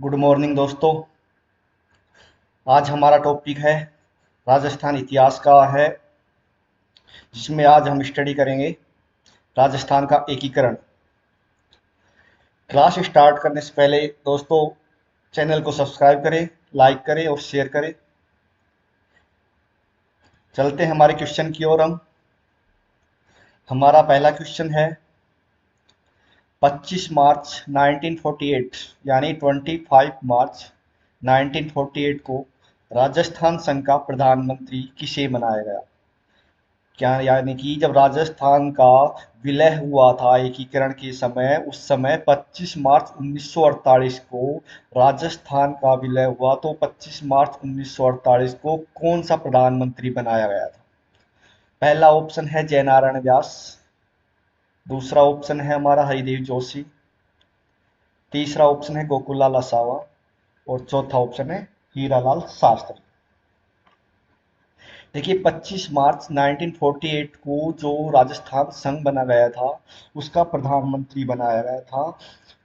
Good morning दोस्तों। आज हमारा टॉपिक है राजस्थान इतिहास का है, जिसमें आज हम स्टडी करेंगे राजस्थान का एकीकरण। क्लास स्टार्ट करने से पहले दोस्तों चैनल को सब्सक्राइब करें, लाइक करें और शेयर करें। चलते हैं हमारे क्वेश्चन की ओर। हम हमारा पहला क्वेश्चन है 25 मार्च 1948 यानी 25 मार्च 1948 को राजस्थान संघ का प्रधानमंत्री किसे बनाया गया। क्या यानी कि जब राजस्थान का विलय हुआ था एकीकरण के समय, उस समय 25 मार्च 1948 को राजस्थान का विलय हुआ, तो 25 मार्च 1948 को कौन सा प्रधानमंत्री बनाया गया था। पहला ऑप्शन है जयनारायण व्यास, दूसरा ऑप्शन है हमारा हरिदेव जोशी, तीसरा ऑप्शन है गोकुललाल आसावा और चौथा ऑप्शन है हीरालाल शास्त्री। देखिए 25 मार्च 1948 को जो राजस्थान संघ बना गया था, उसका प्रधानमंत्री बनाया गया था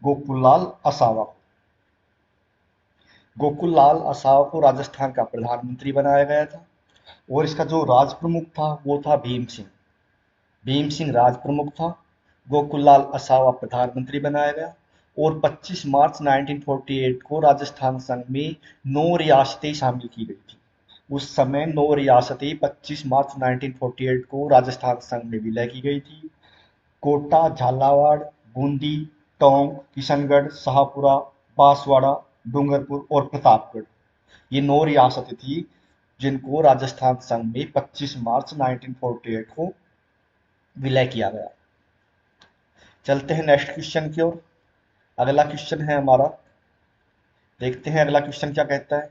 गोकुललाल आसावा। गोकुललाल आसावा को राजस्थान का प्रधानमंत्री बनाया गया था और इसका जो राज प्रमुख था वो था भीम सिंह। भीम सिंह राज प्रमुख था, गोकुललाल आसावा प्रधानमंत्री बनाया गया। और 25 मार्च 1948 को राजस्थान संघ में 9 रियासतें शामिल की गई थी। उस समय 9 रियासतें 25 मार्च 1948 को राजस्थान संघ में विलय की गई थी। कोटा, झालावाड़, बूंदी, टोंक, किशनगढ़, शाहपुरा, बांसवाड़ा, डूंगरपुर और प्रतापगढ़, ये 9 रियासतें थी जिनको राजस्थान संघ में 25 मार्च 1948 को विलय किया गया। चलते हैं नेक्स्ट क्वेश्चन की ओर। अगला क्वेश्चन है हमारा, देखते हैं अगला क्वेश्चन क्या कहता है।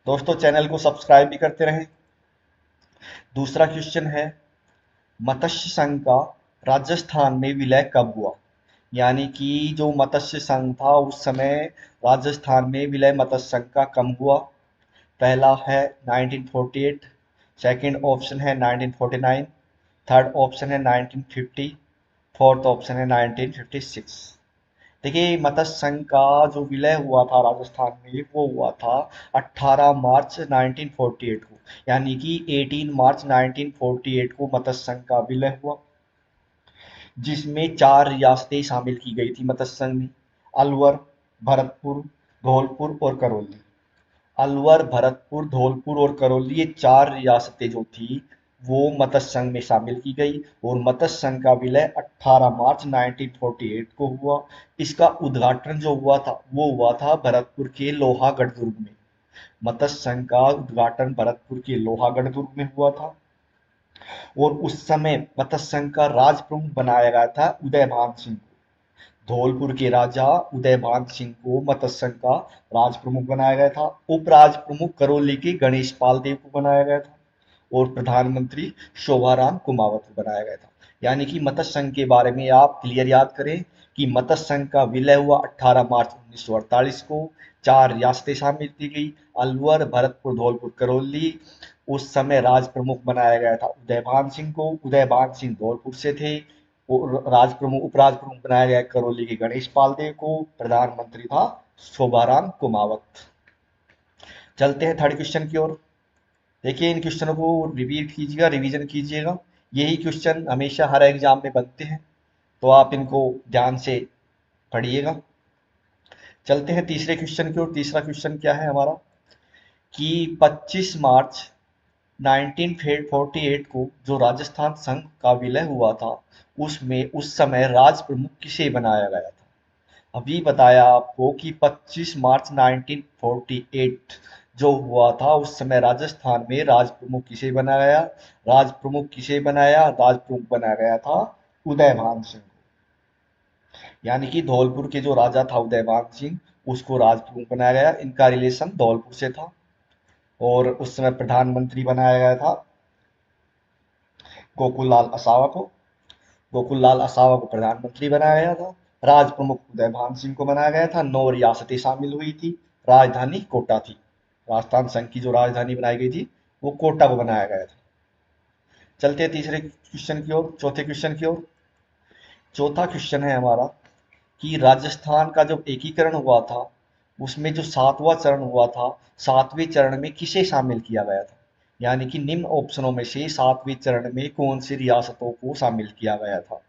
दोस्तों चैनल को सब्सक्राइब भी करते रहें। दूसरा क्वेश्चन है मत्स्य संघ का राजस्थान में विलय कब हुआ। यानी कि जो मत्स्य संघ था उस समय राजस्थान में विलय मत्स्य संघ का कब हुआ। पहला है 1948, सेकंड ऑप्शन है 1949, थर्ड ऑप्शन है 1950, फोर्थ ऑप्शन है 1956। देखिए मत्स्य संघ का जो विलय हुआ था राजस्थान में वो हुआ था 18 मार्च 1948 को। यानी कि 18 मार्च 1948 को मत्स्य संघ का विलय हुआ, जिसमें 4 रियासतें शामिल की गई थी मत्स्य संघ में। अलवर, भरतपुर, धौलपुर और करौली। अलवर, भरतपुर, धौलपुर और करौली, ये 4 रियासतें जो थी वो मत्स्य संघ में शामिल की गई और मत्स्य संघ का विलय 18 मार्च 1948 को हुआ। इसका उद्घाटन जो हुआ था वो हुआ था भरतपुर के लोहागढ़ दुर्ग में। मत्स्य संघ का उद्घाटन भरतपुर के लोहागढ़ दुर्ग में हुआ था और उस समय मत्स्य संघ का राज प्रमुख बनाया गया था उदयभान सिंह को। धौलपुर के राजा उदयभान सिंह को मत्स्य संघ का राज प्रमुख बनाया गया था। उपराज प्रमुख करौली के गणेश पाल देव को बनाया गया था और प्रधानमंत्री शोभाराम कुमावत को बनाया गया था। यानी कि मत्स्य संघ के बारे में आप क्लियर याद करें कि मत्स्य संघ का विलय हुआ 18 मार्च 1948 को। 4 रियासतें शामिल की गई, अलवर, भरतपुर, धौलपुर, करौली। उस समय राज प्रमुख बनाया गया था उदयभान सिंह को। उदयभान सिंह धौलपुर से थे। राज प्रमुख उपराज प्रमुख बनाया गया करौली के गणेश पाल देव को। प्रधानमंत्री था शोभाराम कुमावत। चलते हैं थर्ड क्वेश्चन की ओर। देखिए इन क्वेश्चनों को रिपीट कीजिएगा, रिवीजन कीजिएगा। यही क्वेश्चन हमेशा हर एग्जाम में बनते हैं, तो आप इनको ध्यान से पढ़िएगा। चलते हैं तीसरे क्वेश्चन की ओर। तीसरा क्वेश्चन क्या है हमारा कि 25 मार्च 1948 को जो राजस्थान संघ का विलय हुआ था, उसमें उस समय राज प्रमुख किसे बनाया गया था। अभी बताया आपको कि 25 मार्च 1948 जो हुआ था उस समय राजस्थान में राज प्रमुख किसे बनाया गया। राज प्रमुख किसे बनाया, राज प्रमुख बनाया गया था उदयभान सिंह को। यानी कि धौलपुर के जो राजा था उदयभान सिंह, उसको राज प्रमुख बनाया गया। इनका रिलेशन धौलपुर से था और उस समय प्रधानमंत्री बनाया गया था गोकुललाल आसावा को। गोकुललाल आसावा को प्रधानमंत्री बनाया गया था। राज प्रमुख उदयभान सिंह को बनाया गया था। 9 रियासतें शामिल हुई थी। राजधानी कोटा थी। राजस्थान संघ की जो राजधानी बनाई गई थी वो कोटा को बनाया गया था। चलते हैं तीसरे क्वेश्चन की ओर, चौथे क्वेश्चन की ओर। चौथा क्वेश्चन है हमारा कि राजस्थान का जब एकीकरण हुआ था उसमें जो सातवां चरण हुआ था, सातवें चरण में किसे शामिल किया गया था? यानी कि निम्न ऑप्शनों में से सातवें चरण में कौन सी रियासतों को शामिल किया गया था?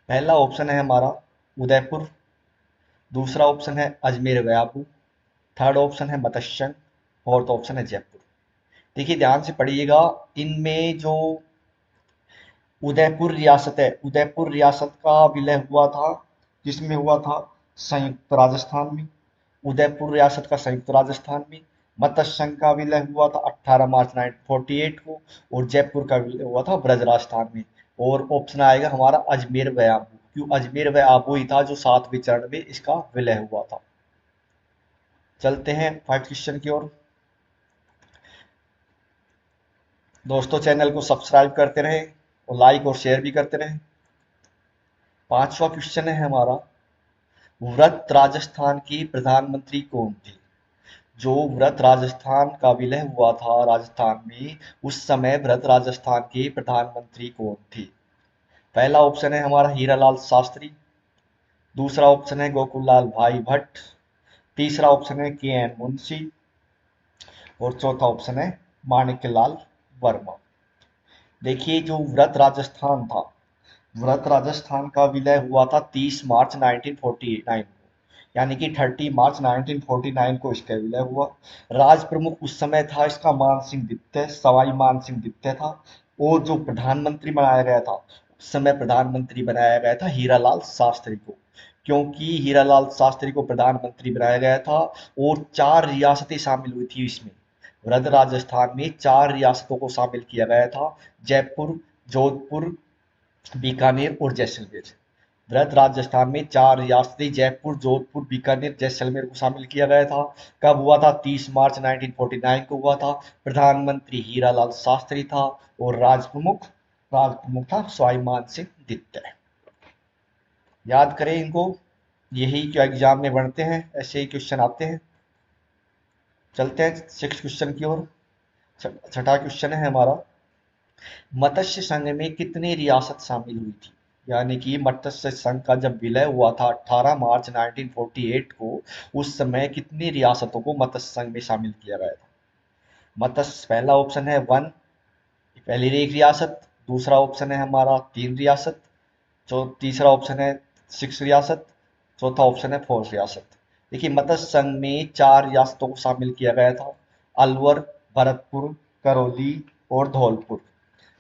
पहला ऑप्शन है हमारा उदयपुर, दूसरा ऑप्शन है अजमेर गयाबू, थर्ड ऑप्शन है मत्स्यंग, फोर्थ ऑप्शन है जयपुर। देखिए ध्यान से पढ़िएगा, इनमें जो उदयपुर रियासत है, उदयपुर रियासत का विलय हुआ था, जिसमें हुआ था संयुक्त राजस्थान में। उदयपुर रियासत का संयुक्त राजस्थान में। मत्स्यंग का विलय हुआ था 18 मार्च 1948 को, और जयपुर का विलय हुआ था ब्रज राजस्थान में। और ऑप्शन आएगा हमारा अजमेर व आबू, क्यों अजमेर व आबू ही था जो सातवें चरण में इसका विलय हुआ था। चलते हैं फाइव क्वेश्चन की ओर। दोस्तों चैनल को सब्सक्राइब करते रहें और लाइक और शेयर भी करते रहें। पांचवा क्वेश्चन है हमारा, व्रत राजस्थान की प्रधानमंत्री कौन थी? जो व्रत राजस्थान का विलय हुआ था राजस्थान में, उस समय व्रत राजस्थान के प्रधानमंत्री कौन थे? पहला ऑप्शन है हमारा हीरालाल शास्त्री, दूसरा ऑप्शन है गोकुललाल भाई भट्ट, तीसरा ऑप्शन है के एन मुंशी, और चौथा ऑप्शन है माणिक्यलाल वर्मा। देखिए जो व्रत राजस्थान था, व्रत राजस्थान का विलय हुआ था 30 मार्च 1949 को, यानी कि 30 मार्च 1949 को इसका विलय हुआ। राज प्रमुख उस समय था इसका मान सिंह दित्य, सवाई मान सिंह दित्य था। और जो प्रधानमंत्री बनाया गया था, उस समय प्रधानमंत्री बनाया गया था हीरालाल शास्त्री को। क्योंकि हीरालाल शास्त्री को प्रधानमंत्री बनाया गया था, और चार रियासतें शामिल हुई थी इसमें। वृद्ध राजस्थान में चार रियासतों को शामिल किया गया था, जयपुर, जोधपुर, बीकानेर और जैसलमेर। वृहद राजस्थान में चार रियासतें जयपुर, जोधपुर, बीकानेर, जैसलमेर को शामिल किया गया था। कब हुआ था? 30 मार्च 1949 को हुआ था। प्रधानमंत्री हीरालाल शास्त्री था, और राज प्रमुख था सवाई मान सिंह दित्य। याद करें इनको, यही जो एग्जाम में बनते हैं ऐसे ही क्वेश्चन आते हैं। चलते हैं सिक्स क्वेश्चन की ओर। छठा क्वेश्चन है हमारा, मत्स्य संघ में कितनी रियासत शामिल हुई थी? यानी कि मत्स्य संघ का जब विलय हुआ था 18 मार्च 1948 को, उस समय कितनी रियासतों को मत्स्य संघ में शामिल किया गया था? मत्स्य, पहला ऑप्शन है वन, पहली एक रियासत, दूसरा ऑप्शन है हमारा तीन रियासत, तीसरा ऑप्शन है सिक्स रियासत, चौथा ऑप्शन है फोर रियासत। देखिए मत्स्य संघ में चार रियासतों को शामिल किया गया था, अलवर, भरतपुर, करौली और धौलपुर।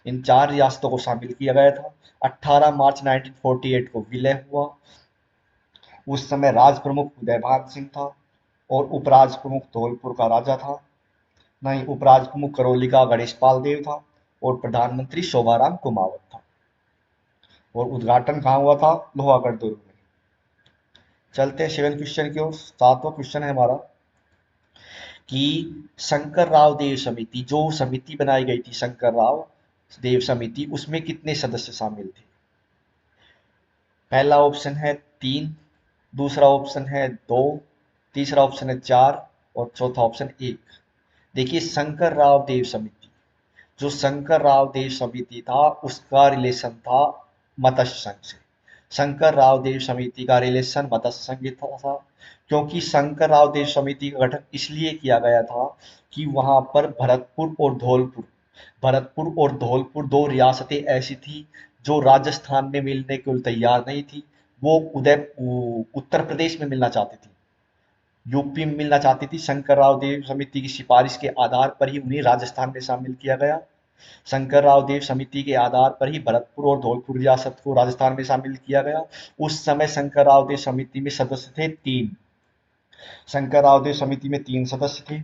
इन चार रियासतों को शामिल किया गया था। 18 मार्च 1948 को विलय हुआ। उस समय राज प्रमुख उदयभान सिंह था, और उपराज प्रमुख धौलपुर का राजा था, नहीं उपराज प्रमुख करौली का गणेश पाल देव था, और प्रधानमंत्री शोभाराम कुमावत था। और उद्घाटन कहाँ हुआ था? लोहागढ़ दुर्ग में। चलते हैं सेवन क्वेश्चन की ओर। सातवां क्वेश्चन है हमारा कि शंकर राव देव समिति, जो समिति बनाई गई थी शंकर राव देव समिति, उसमें कितने सदस्य शामिल थे? पहला ऑप्शन है तीन, दूसरा ऑप्शन है दो, तीसरा ऑप्शन है चार, और चौथा ऑप्शन एक। देखिए शंकर राव देव समिति, जो शंकर राव देव समिति था उसका रिलेशन था मत्स्य संघ से। शंकर राव देव समिति का रिलेशन मत्स्य संघ था, क्योंकि शंकर राव देव समिति का गठन इसलिए किया गया था कि वहां पर भरतपुर और धौलपुर दो रियासतें ऐसी थी जो राजस्थान में मिलने को तैयार नहीं थी। वो उत्तर प्रदेश में मिलना चाहती थी, यूपी में मिलना चाहती थी। शंकर राव देव समिति की सिफारिश के आधार पर ही उन्हें राजस्थान में शामिल किया गया। शंकर राव देव समिति के आधार पर ही भरतपुर और धौलपुर रियासत को राजस्थान में शामिल किया गया। उस समय शंकर राव देव समिति में सदस्य थे तीन। शंकर राव देव समिति में तीन सदस्य थे।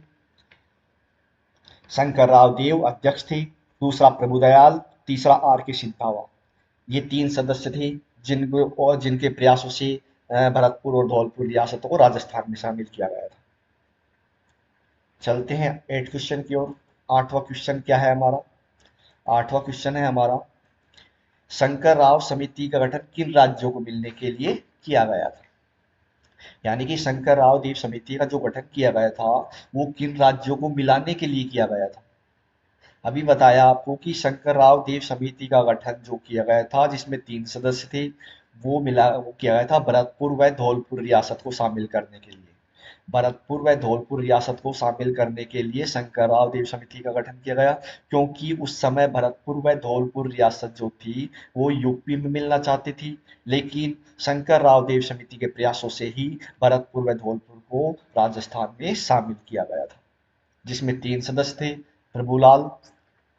शंकर राव देव अध्यक्ष थे, दूसरा प्रभुदयाल, तीसरा आर के सिंधावा। ये तीन सदस्य थे जिनके प्रयासों से भरतपुर और धौलपुर रियासतों को राजस्थान में शामिल किया गया था। चलते हैं एट क्वेश्चन की ओर। आठवां क्वेश्चन क्या है हमारा? आठवां क्वेश्चन है हमारा, शंकर राव समिति का गठन किन राज्यों को मिलने के लिए किया गया था? यानी कि शंकर राव देव समिति का जो गठन किया गया था वो किन राज्यों को मिलाने के लिए किया गया था? अभी बताया आपको कि शंकर राव देव समिति का गठन जो किया गया था जिसमें तीन सदस्य थे, वो किया गया था भरतपुर व धौलपुर रियासत को शामिल करने के लिए। भरतपुर व धौलपुर रियासत को शामिल करने के लिए शंकरराव देव समिति का गठन किया गया, क्योंकि उस समय भरतपुर व धौलपुर रियासत जो थी वो यूपी में मिलना चाहती थी, लेकिन शंकरराव देव समिति के प्रयासों से ही भरतपुर व धौलपुर को राजस्थान में शामिल किया गया था, जिसमें 3 सदस्य थे, प्रभुलाल,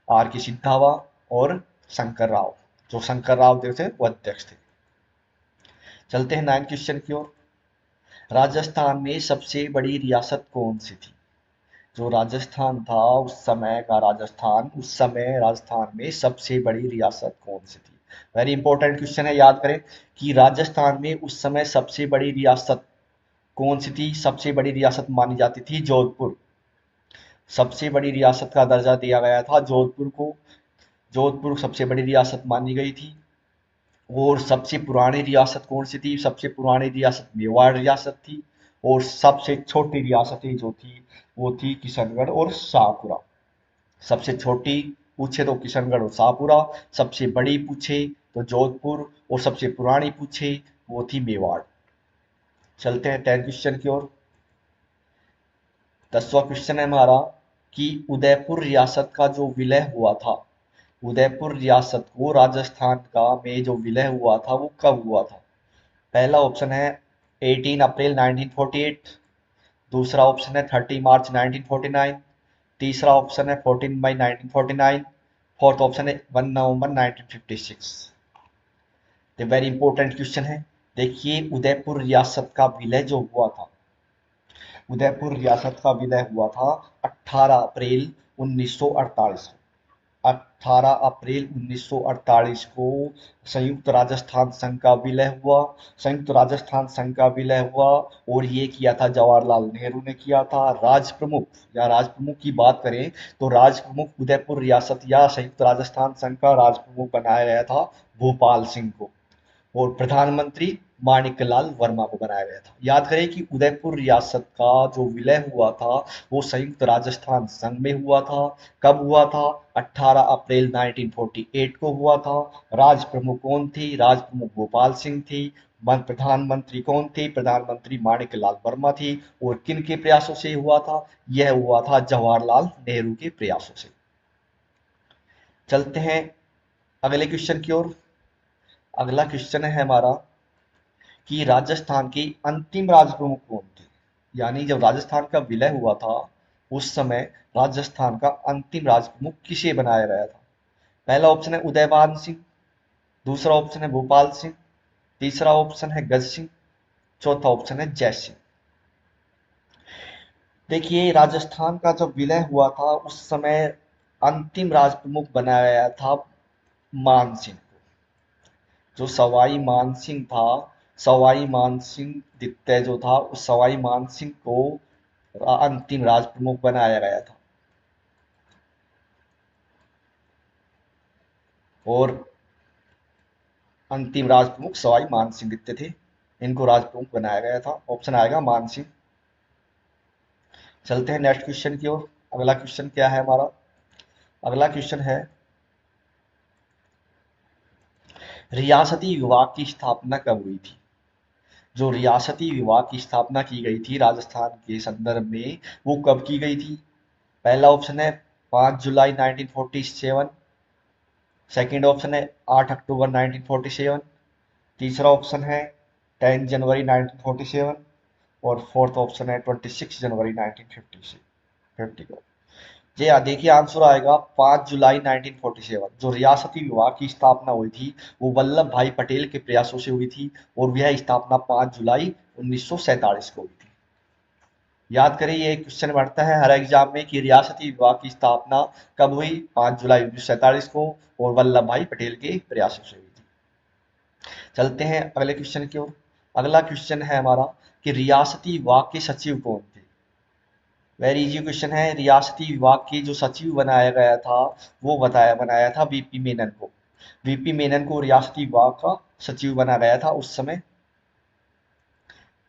आर के सिद्धावा और शंकर राव। जो शंकर राव देव थे वो अध्यक्ष थे। चलते हैं 9 क्वेश्चन की ओर। राजस्थान में सबसे बड़ी रियासत कौन सी थी? जो राजस्थान था उस समय राजस्थान में सबसे बड़ी रियासत कौन सी थी? वेरी इंपॉर्टेंट क्वेश्चन है, याद करें कि राजस्थान में उस समय सबसे बड़ी रियासत कौन सी थी? सबसे बड़ी रियासत मानी जाती थी जोधपुर। सबसे बड़ी रियासत का दर्जा दिया गया था जोधपुर को। जोधपुर सबसे बड़ी रियासत मानी गई थी। और सबसे पुरानी रियासत कौन सी थी? सबसे पुरानी रियासत मेवाड़ रियासत थी। और सबसे छोटी रियासतें जो थी वो थी किशनगढ़ और शाहपुरा। सबसे छोटी पूछे तो किशनगढ़ और शाहपुरा, सबसे बड़ी पूछे तो जोधपुर, और सबसे पुरानी पूछे वो थी मेवाड़। चलते हैं 10 क्वेश्चन की ओर। 10वां क्वेश्चन है हमारा कि उदयपुर रियासत का जो विलय हुआ था, उदयपुर रियासत को राजस्थान का में जो विलय हुआ था वो कब हुआ था? पहला ऑप्शन है 18 अप्रैल 1948, दूसरा ऑप्शन है 30 मार्च 1949, तीसरा ऑप्शन है 14 मई 1949, फोर्थ ऑप्शन है 1 नवंबर 1956। ये वेरी इंपॉर्टेंट क्वेश्चन है। देखिए उदयपुर रियासत का विलय जो हुआ था, उदयपुर रियासत का विलय हुआ था 18 अप्रैल 1948 को। 18 अप्रैल 1948 को संयुक्त राजस्थान संघ का विलय हुआ। संयुक्त राजस्थान संघ का विलय हुआ और ये किया था जवाहरलाल नेहरू ने किया था। राज प्रमुख या राज प्रमुख की बात करें तो राज प्रमुख उदयपुर रियासत या संयुक्त राजस्थान संघ का राज प्रमुख बनाया गया था भोपाल सिंह को। और प्रधानमंत्री माणिकलाल वर्मा को बनाया गया था। याद करें कि उदयपुर रियासत का जो विलय हुआ था वो संयुक्त राजस्थान संघ में हुआ था। कब हुआ था? 18 अप्रैल 1948 को हुआ था। राज प्रमुख कौन थी? राज प्रमुख भोपाल सिंह थी। प्रधानमंत्री कौन थे? प्रधानमंत्री माणिकलाल वर्मा थी। और किन के प्रयासों से हुआ था? यह हुआ था जवाहरलाल नेहरू के प्रयासों से। चलते हैं अगले क्वेश्चन की ओर। अगला क्वेश्चन है हमारा कि राजस्थान के अंतिम राज प्रमुख कौन थे? यानी जब राजस्थान का विलय हुआ था उस समय राजस्थान का अंतिम राज प्रमुख किसे बनाया गया था? पहला ऑप्शन है उदयभान सिंह, दूसरा ऑप्शन है भोपाल सिंह, तीसरा ऑप्शन है गज सिंह, चौथा ऑप्शन है जय सिंह। देखिए राजस्थान का जब विलय हुआ था उस समय अंतिम राज प्रमुख बनाया गया था मान सिंह को। जो सवाई मानसिंह था, सवाई मानसिंह द्वितीय जो था उस सवाई मानसिंह को अंतिम राज प्रमुख बनाया गया था। और अंतिम राज प्रमुख सवाई मानसिंह द्वितीय थे, इनको राज प्रमुख बनाया गया था। ऑप्शन आएगा मानसिंह। चलते हैं नेक्स्ट क्वेश्चन की ओर। अगला क्वेश्चन क्या है हमारा? अगला क्वेश्चन है रियासती विभाग की स्थापना कब हुई थी? जो रियासती विभाग की स्थापना की गई थी राजस्थान के संदर्भ में वो कब की गई थी? पहला ऑप्शन है 5 जुलाई 1947, सेकंड ऑप्शन है 8 अक्टूबर 1947, तीसरा ऑप्शन है 10 जनवरी 1947 और फोर्थ ऑप्शन है 26 जनवरी 1950 को। जी हाँ, देखिए आंसर आएगा 5 जुलाई 1947। जो रियासती विभाग की स्थापना हुई थी वो वल्लभ भाई पटेल के प्रयासों से हुई थी और यह स्थापना 5 जुलाई 1947 को हुई थी। याद करें ये क्वेश्चन बढ़ता है हर एग्जाम में कि रियासती विभाग की स्थापना कब हुई? 5 जुलाई 1947 को और वल्लभ भाई पटेल के प्रयासों से हुई थी। चलते हैं अगले क्वेश्चन की ओर। अगला क्वेश्चन है हमारा कि रियासती विभाग के सचिव कौन थे? वेरी इजी क्वेश्चन है। रियासती विभाग के जो सचिव बनाया गया था वो बनाया था वीपी मेनन को। वीपी मेनन को रियासती विभाग का सचिव बनाया गया था उस समय।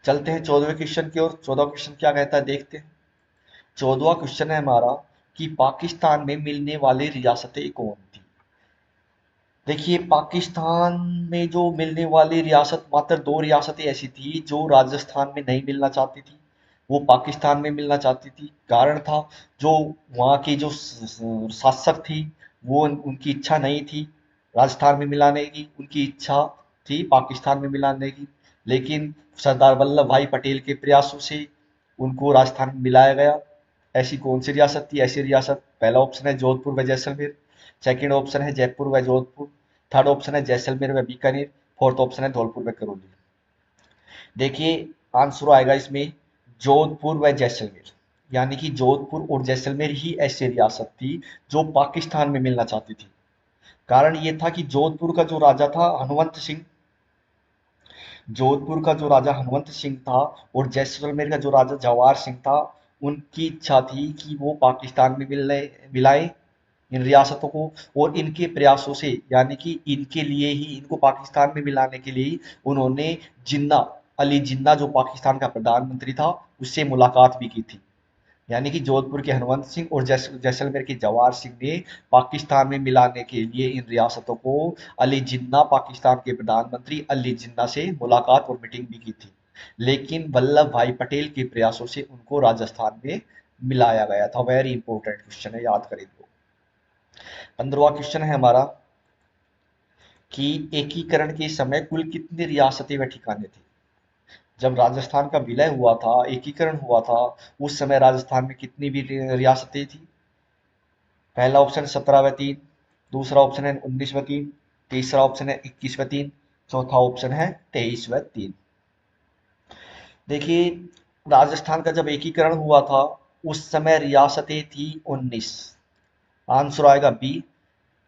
चलते हैं 14वें क्वेश्चन की ओर। 14वां क्वेश्चन क्या कहता है देखते हैं। 14वां क्वेश्चन है हमारा कि पाकिस्तान में मिलने वाली रियासतें कौन थी? देखिए पाकिस्तान में जो मिलने वाली रियासत मात्र 2 रियासतें ऐसी थी जो राजस्थान में नहीं मिलना चाहती थी। वो पाकिस्तान में मिलना चाहती थी। कारण था जो वहाँ की जो शासक थी, वो उनकी इच्छा नहीं थी राजस्थान में मिलाने की, उनकी इच्छा थी पाकिस्तान में मिलाने की। लेकिन सरदार वल्लभ भाई पटेल के प्रयासों से उनको राजस्थान में मिलाया गया। ऐसी कौन सी रियासत थी? ऐसी रियासत, पहला ऑप्शन है जोधपुर व जैसलमेर, सेकंड ऑप्शन है जयपुर व जोधपुर, थर्ड ऑप्शन है जैसलमेर व बीकानेर, फोर्थ ऑप्शन है धौलपुर व करौली। देखिए, आंसर आएगा इसमें जोधपुर व जैसलमेर। यानी कि जोधपुर और जैसलमेर ही ऐसी रियासत थी जो पाकिस्तान में मिलना चाहती थी। कारण ये था कि जोधपुर का जो राजा था हनुमंत सिंह, जोधपुर का जो राजा हनुमंत सिंह था और जैसलमेर का जो राजा जवाहर सिंह था, उनकी इच्छा थी कि वो पाकिस्तान में मिलाए इन रियासतों को। और इनके प्रयासों से, यानी कि इनके लिए ही, इनको पाकिस्तान में मिलाने के लिए ही उन्होंने जिन्ना, अली जिन्ना जो पाकिस्तान का प्रधानमंत्री था, उससे मुलाकात भी की थी। यानी कि जोधपुर के हनुमंत सिंह और जैसलमेर के जवाहर सिंह ने पाकिस्तान में मिलाने के लिए इन रियासतों को, अली जिन्ना पाकिस्तान के प्रधानमंत्री अली जिन्ना से मुलाकात और मीटिंग भी की थी। लेकिन वल्लभ भाई पटेल के प्रयासों से उनको राजस्थान में मिलाया गया था। वेरी इंपॉर्टेंट क्वेश्चन है, याद करें तो। 15वां क्वेश्चन है हमारा कि एकीकरण के समय कुल कितनी रियासतें व ठिकाने थे? जब राजस्थान का विलय हुआ था, एकीकरण हुआ था, उस समय राजस्थान में कितनी भी रियासतें थी? पहला ऑप्शन 17 व 3, दूसरा ऑप्शन है 19 व 3, तीसरा ऑप्शन है 21 व 3, चौथा ऑप्शन है 23 व 3। देखिए, राजस्थान का जब एकीकरण हुआ था, उस समय रियासतें थी 19। आंसर आएगा बी,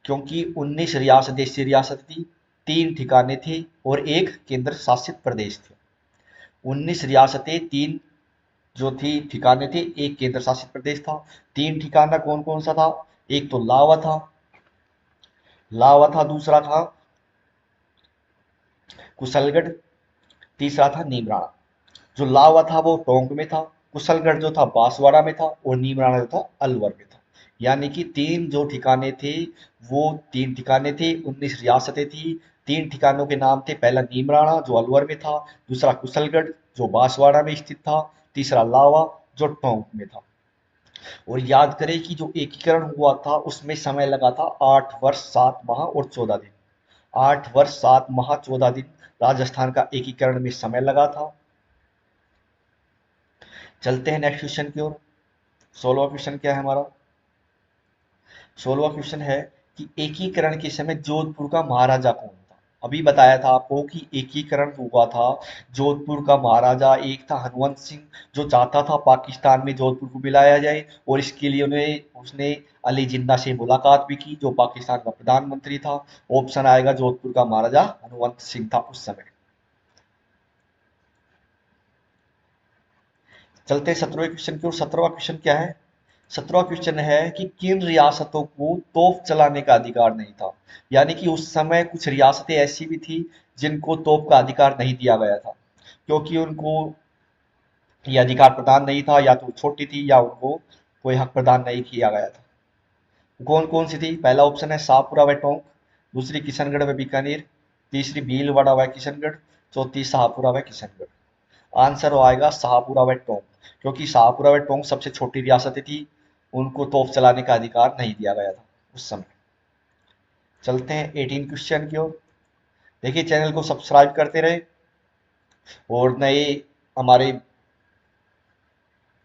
क्योंकि 19 रियासत, देशी रियासत थी, 3 ठिकाने थे और एक केंद्र शासित प्रदेश थे। 19 रियासतें, 3 जो थी ठिकाने थे, एक केंद्र शासित प्रदेश था। 3 ठिकाना कौन कौन सा था? एक तो लावा था, दूसरा था कुशलगढ़, तीसरा था नीमराणा। जो लावा था वो टोंक में था, कुशलगढ़ जो था बांसवाड़ा में था और नीमराणा जो था अलवर में था। यानी कि 3 जो ठिकाने थे, वो 3 ठिकाने थे, 19 रियासतें थी। 3 ठिकानों के नाम थे, पहला नीमराणा जो अलवर में था, दूसरा कुशलगढ़ जो बांसवाड़ा में स्थित था, तीसरा लावा जो टोंक में था। और याद करें कि जो एकीकरण हुआ था उसमें समय लगा था 8 वर्ष 7 माह और 14 दिन। 8 वर्ष 7 माह 14 दिन राजस्थान का एकीकरण में समय लगा था। चलते हैं नेक्स्ट क्वेश्चन की ओर। 16वां क्वेश्चन क्या है हमारा? 16वां क्वेश्चन है कि एकीकरण के समय जोधपुर का महाराजा कौन था? अभी बताया था आपको कि एकीकरण हुआ था, जोधपुर का महाराजा एक था हनुमंत सिंह, जो चाहता था पाकिस्तान में जोधपुर को मिलाया जाए, और इसके लिए उन्हें उसने अली जिन्ना से मुलाकात भी की, जो पाकिस्तान का प्रधानमंत्री था। ऑप्शन आएगा जोधपुर का महाराजा हनुमंत सिंह था उस समय। चलते हैं 17वें क्वेश्चन की ओर। 17वां क्वेश्चन क्या है? 17वां क्वेश्चन है कि किन रियासतों को तोप चलाने का अधिकार नहीं था? यानी कि उस समय कुछ रियासतें ऐसी भी थी जिनको तोप का अधिकार नहीं दिया गया था, क्योंकि उनको ये अधिकार प्रदान नहीं था, या तो छोटी थी या उनको कोई हक प्रदान नहीं किया गया था। कौन कौन सी थी? पहला ऑप्शन है शाहपुरा व टोंक, दूसरी किशनगढ़ व बीकानेर, तीसरी भीलवाड़ा व किशनगढ़, चौथी शाहपुरा व किशनगढ़। आंसर आएगा शाहपुरा व टोंक, क्योंकि शाहपुरा व टोंक सबसे छोटी रियासतें थी, उनको तोप चलाने का अधिकार नहीं दिया गया था उस समय। चलते हैं 18 क्वेश्चन की ओर। देखिए, चैनल को सब्सक्राइब करते रहे और नए हमारे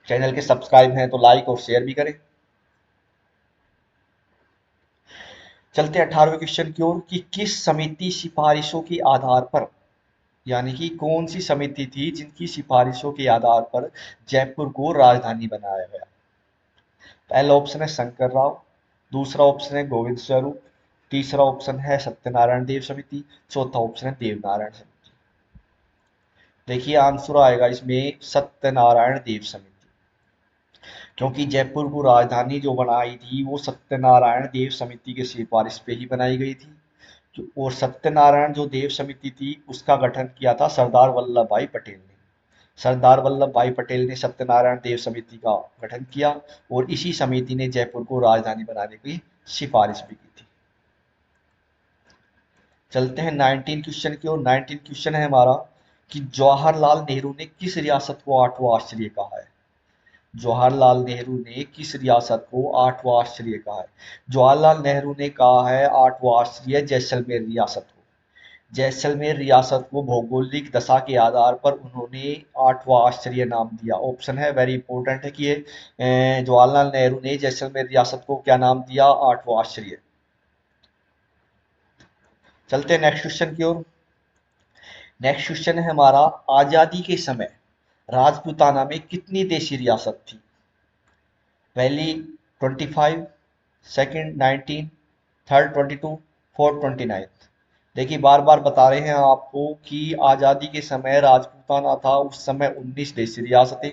चैनल के सब्सक्राइब हैं तो लाइक और शेयर भी करें। चलते हैं 18वें क्वेश्चन की ओर कि किस समिति सिफारिशों के आधार पर, यानी कि कौन सी समिति थी जिनकी सिफारिशों के आधार पर जयपुर को राजधानी बनाया गया? पहला ऑप्शन है शंकर राव, दूसरा ऑप्शन है गोविंद स्वरूप, तीसरा ऑप्शन है सत्यनारायण देव समिति, चौथा ऑप्शन है देवनारायण समिति। देखिए, आंसर आएगा इसमें सत्यनारायण देव समिति, क्योंकि जयपुर को राजधानी जो बनाई थी वो सत्यनारायण देव समिति के सिफारिश पे ही बनाई गई थी। और सत्यनारायण जो देव समिति थी उसका गठन किया था सरदार वल्लभ भाई पटेल ने। सरदार वल्लभ भाई पटेल ने सत्यनारायण देव समिति का गठन किया, और इसी समिति ने जयपुर को राजधानी बनाने की सिफारिश भी की थी। चलते हैं 19 क्वेश्चन की ओर। 19 क्वेश्चन है हमारा कि जवाहरलाल नेहरू ने किस रियासत को आठवां आश्चर्य कहा है? जवाहरलाल नेहरू ने किस रियासत को आठवां आश्चर्य कहा है? जवाहरलाल नेहरू ने कहा है आठवां आश्चर्य जैसलमेर रियासत को। जैसलमेर रियासत को भौगोलिक दशा के आधार पर उन्होंने आठवां आश्चर्य नाम दिया। ऑप्शन है, वेरी इंपॉर्टेंट है कि ये जवाहरलाल नेहरू ने जैसलमेर रियासत को क्या नाम दिया? आठवां आश्चर्य। चलते हैं नेक्स्ट क्वेश्चन की ओर। नेक्स्ट क्वेश्चन है हमारा, आजादी के समय राजपूताना में कितनी देशी रियासत थी? पहली 25, सेकंड 19, थर्ड 22, फोर्थ 29। देखिए बार बार बता रहे हैं आपको कि आजादी के समय राजपूताना था, उस समय 19 देशी रियासतें,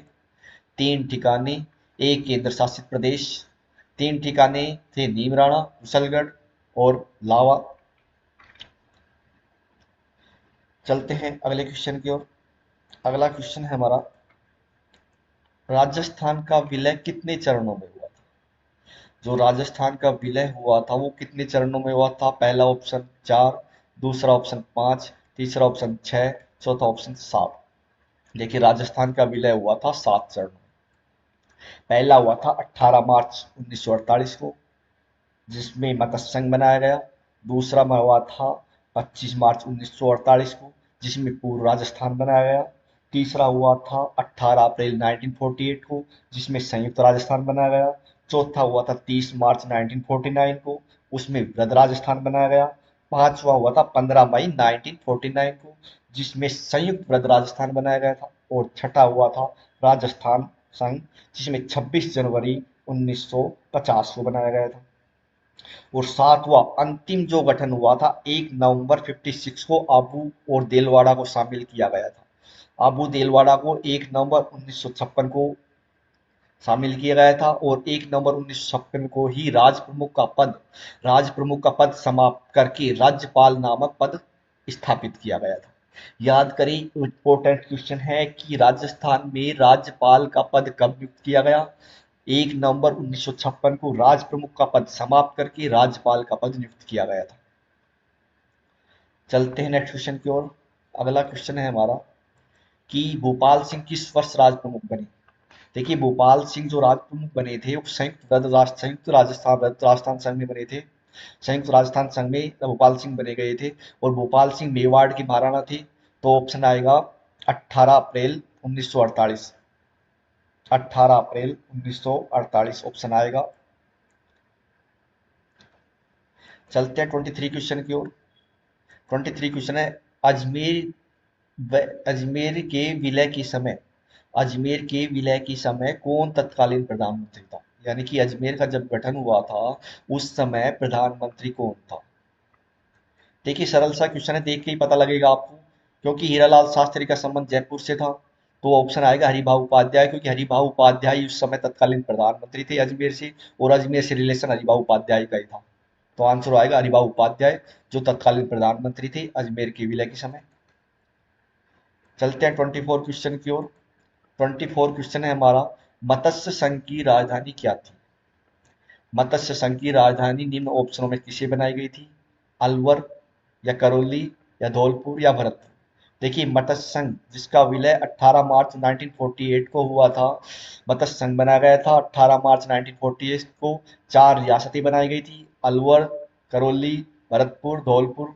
3 ठिकाने, एक केंद्र शासित प्रदेश। 3 ठिकाने थे नीमराणा, कुशलगढ़ और लावा। चलते हैं अगले क्वेश्चन की ओर। अगला क्वेश्चन है हमारा, राजस्थान का विलय कितने चरणों में हुआ था? जो राजस्थान का विलय हुआ था वो कितने चरणों में हुआ था? पहला ऑप्शन 4, दूसरा ऑप्शन 5, तीसरा ऑप्शन 6, चौथा ऑप्शन 7। देखिए राजस्थान का विलय हुआ था 7 चरणों में। पहला हुआ था 18 मार्च 1948 को, जिसमें मत्स्य संघ बनाया गया। दूसरा में हुआ था 25 मार्च 1948 को, जिसमें पूर्व राजस्थान बनाया गया। तीसरा हुआ था 18 अप्रैल 1948 को, जिसमें संयुक्त राजस्थान बनाया गया। चौथा हुआ था 30 मार्च 1949 को, उसमें वृहद राजस्थान बनाया गया। पांचवा हुआ था 15 मई 1949 को, जिसमें संयुक्त वृहद राजस्थान बनाया गया था। और छठा हुआ था राजस्थान संघ, जिसमें 26 जनवरी 1950 को बनाया गया था। और सातवां अंतिम जो गठन हुआ था 1 नवंबर 56 को, आबू और देलवाड़ा को शामिल किया गया था। आबू देलवाड़ा को 1 नवंबर 1956 को शामिल किया गया था, और 1 नवंबर 1956 को ही राज प्रमुख का पद समाप्त करके राज्यपाल नामक पद स्थापित किया गया था। याद करें, इंपॉर्टेंट क्वेश्चन है कि राजस्थान में राज्यपाल का पद कब नियुक्त किया गया? 1 नवंबर 1956 को राज प्रमुख का पद समाप्त करके राज्यपाल का पद नियुक्त किया गया था। चलते हैं नेक्स्ट क्वेश्चन की ओर। अगला क्वेश्चन है हमारा कि भोपाल सिंह किस वर्ष राज प्रमुख बने? देखिए भोपाल सिंह जो राज प्रमुख बने थे वो संयुक्त राजस्थान राजस्थान संघ में बने थे। संयुक्त राजस्थान संघ में भोपाल सिंह बने गए थे, और भोपाल सिंह मेवाड़ के महाराणा थे। तो ऑप्शन आएगा 18 अप्रैल 1948। 18 अप्रैल 1948 ऑप्शन आएगा। चलते हैं 23 क्वेश्चन की ओर। 23 क्वेश्चन है, अजमेर के विलय के समय अजमेर के विलय के समय कौन तत्कालीन प्रधानमंत्री था? यानी कि अजमेर का जब गठन हुआ था उस समय प्रधानमंत्री कौन था? देखिए सरल सा क्वेश्चन है, देख के ही पता लगेगा आपको, क्योंकि हीरालाल शास्त्री का संबंध जयपुर से था। तो ऑप्शन आएगा हरिभाऊ उपाध्याय, क्योंकि हरिभाऊ उपाध्याय उस समय तत्कालीन प्रधानमंत्री थे अजमेर से, और अजमेर से रिलेशन हरिभाऊ उपाध्याय का ही था। तो आंसर आएगा हरिभाऊ उपाध्याय, जो तत्कालीन प्रधानमंत्री थे अजमेर के विलय के समय। चलते हैं 24 क्वेश्चन की ओर। 24 क्वेश्चन है हमारा, मत्स्य संघ की राजधानी क्या थी? मत्स्य संघ की राजधानी निम्न ऑप्शनों में किसे बनाई गई थी? अलवर, या करौली, या धौलपुर, या भरतपुर। देखिए मत्स्य संघ जिसका विलय 18 मार्च 1948 को हुआ था, मत्स्य संघ बनाया गया था 18 मार्च 1948 को। 4 रियासतें बनाई गई थी, अलवर, करौली, भरतपुर, धौलपुर।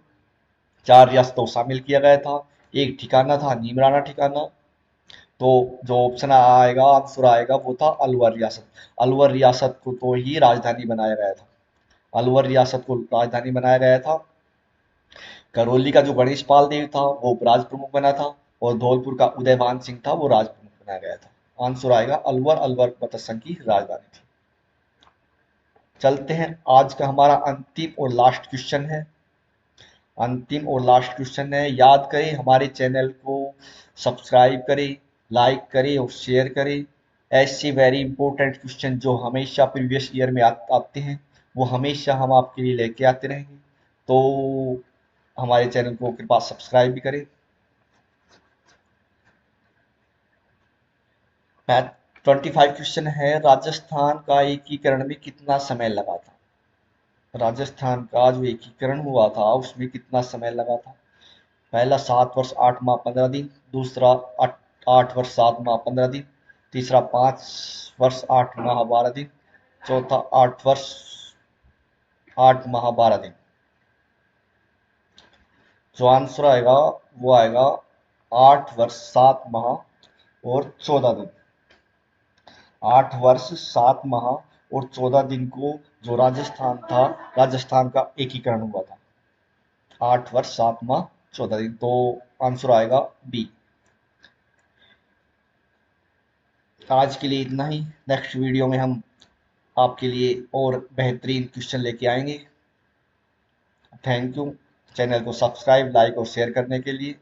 4 रियासतों को शामिल किया गया था। एक ठिकाना था नीमराना ठिकाना। तो जो ऑप्शन आएगा, आंसर आएगा, वो था अलवर रियासत। अलवर रियासत को तो ही राजधानी बनाया गया था। अलवर रियासत को राजधानी बनाया गया था। करौली का जो गणेश पाल देव था वो राज प्रमुख बना था, और धौलपुर का उदयभान सिंह था वो राज प्रमुख बनाया गया था। आंसर आएगा अलवर। अलवर मत्स्य संघ की राजधानी थी। चलते हैं, आज का हमारा अंतिम और लास्ट क्वेश्चन है। अंतिम और लास्ट क्वेश्चन है, याद करें हमारे चैनल को सब्सक्राइब करें, लाइक करें और शेयर करें। ऐसे वेरी इंपॉर्टेंट क्वेश्चन जो हमेशा प्रीवियस ईयर में आते हैं वो हमेशा हम आपके लिए लेके आते रहेंगे। तो हमारे चैनल को कृपया सब्सक्राइब भी करें। मैथ 25 क्वेश्चन है, राजस्थान का एकीकरण में कितना समय लगा था? राजस्थान का जो एकीकरण हुआ था उसमें कितना समय लगा था? पहला 7 वर्ष 8 माह 15 दिन, दूसरा 8 वर्ष 7 माह 15 दिन, तीसरा 5 वर्ष 8 माह 12 दिन, चौथा 8 वर्ष 8 माह 12 दिन। जो आंसर आएगा वो आएगा 8 वर्ष 7 माह और 14 दिन। 8 वर्ष 7 माह और 14 दिन को जो राजस्थान था, राजस्थान का एकीकरण हुआ था। 8 वर्ष 7 माह 14 दिन, तो आंसर आएगा बी। आज के लिए इतना ही। नेक्स्ट वीडियो में हम आपके लिए और बेहतरीन क्वेश्चन लेके आएंगे। Thank you. चैनल को सब्सक्राइब, लाइक और शेयर करने के लिए।